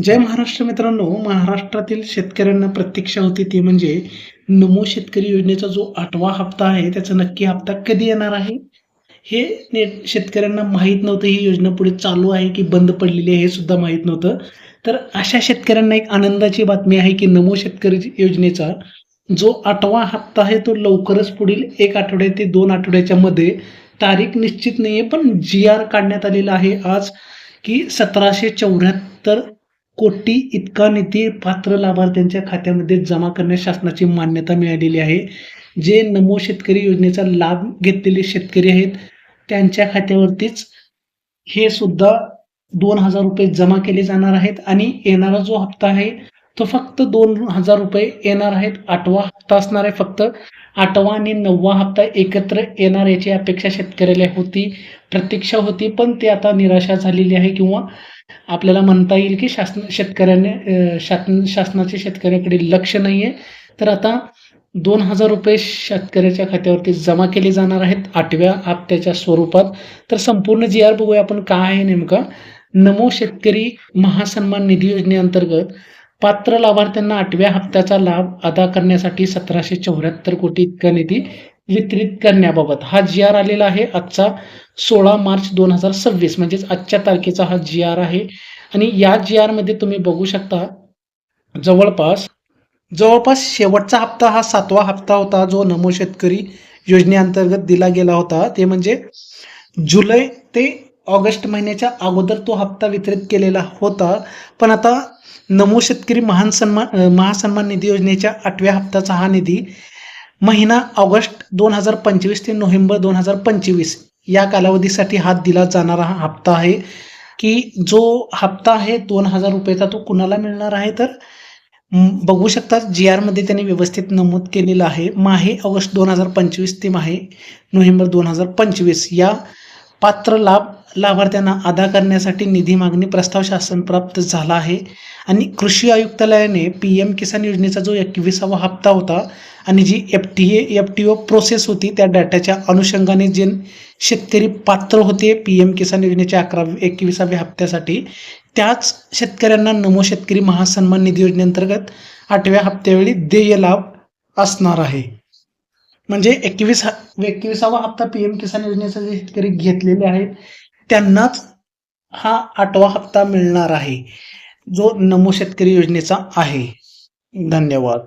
जय महाराष्ट्र मित्रांनो, महाराष्ट्रातील शेतकऱ्यांना प्रतीक्षा होती ती म्हणजे नमो शेतकरी योजनेचा जो 8वा हप्ता आहे, त्याचा नक्की हप्ता कधी येणार आहे? हे नीट शेतकऱ्यांना माहीत नव्हतं. ही योजना पुढे चालू आहे की बंद पडलेली आहे हे सुद्धा माहीत नव्हतं. तर अशा शेतकऱ्यांना एक आनंदाची बातमी आहे की नमो शेतकरी योजनेचा जो 8वा हप्ता आहे, तो लवकरच पुढील 1 आठवडे ते 2 आठवड्याच्या मध्ये तारीख निश्चित नाहीये, पण जी-आर काढण्यात आलेला आहे आज, की 1774 कोटी इतका निधी पात्र लाभार्थ्यांच्या खात्यामध्ये जमा करण्यास शासनाची मान्यता मिळालेली आहे. जे नमो शेतकरी योजनेचा लाभ घेतलेले शेतकरी आहेत, त्यांच्या खात्यावरतीच हे सुद्धा ₹2000 जमा केले जाणार आहेत आणि येणारा जो हप्ता आहे, तो फक्त ₹2000 येणार आहेत. 8वा हप्ता असणार आहे फक्त. 8वा आणि 9वा हप्ता एकत्र येणार याची अपेक्षा शेतकऱ्याला होती, प्रतीक्षा होती, पण ती आता निराशा झालेली आहे किंवा आपल्याला म्हणता येईल की शासनाचे शेतकऱ्याकडे लक्ष नाहीये. तर आता ₹2000 शेतकऱ्याच्या खात्यावरती जमा केले जाणार आहेत 8व्या हप्त्याच्या स्वरूपात. तर संपूर्ण जी-आर बघूया आपण काय आहे नेमका. नमो शेतकरी महासन्मान निधी योजनेअंतर्गत पात्र लाभार्थ्यांना 8व्या हप्त्याचा लाभ अदा करण्यासाठी 1774 कोटी इतका निधी वितरित करण्याबाबत हा जी-आर आलेला आहे आजचा 16 मार्च 2026 म्हणजेच आजच्या तारखेचा हा जी-आर आहे. आणि या जी-आरमध्ये तुम्ही बघू शकता जवळपास जवळपास शेवटचा हप्ता हा 7वा हप्ता होता, जो नमो शेतकरी योजनेअंतर्गत दिला गेला होता. ते म्हणजे जुलै ते ऑगस्ट महिन्याच्या अगोदर तो हप्ता वितरित केलेला होता. पण आता नमो शेतकरी महासन्मान निधी योजनेच्या 8व्या हप्त्याचा हा निधी महिना ऑगस्ट 2025 ते नोव्हेंबर 2025 या कालावधीसाठी हा दिला जाणारा हा हप्ता आहे. की जो हप्ता आहे ₹2000 तो कुणाला मिळणार आहे, तर बघू शकता जी-आरमध्ये त्यांनी व्यवस्थित नमूद केलेलं आहे. माहे ऑगस्ट 2025 ते माहे नोव्हेंबर 2025 या पात्र लाभार्थ्यांना अदा करण्यासाठी निधी मागणी प्रस्ताव शासन प्राप्त झाला आहे. आणि कृषी आयुक्तालयाने पी-एम किसान योजनेचा जो 21वा हप्ता होता आणि जी एफ-टी-ओ प्रोसेस होती, त्या डाटाच्या अनुषंगाने जे शेतकरी पात्र होते पी-एम किसान योजनेच्या 21व्या हप्त्यासाठी, त्याच शेतकऱ्यांना नमो शेतकरी महासन्मान निधी योजनेअंतर्गत 8व्या हप्त्यावेळी देय लाभ असणार आहे. म्हणजे 21वा हप्ता पी-एम किसान योजनेचा जे शेतकरी घेतलेले आहेत, त्यांनाच हा 8वा हप्ता मिळणार आहे, जो नमो शेतकरी योजनेचा आहे. धन्यवाद.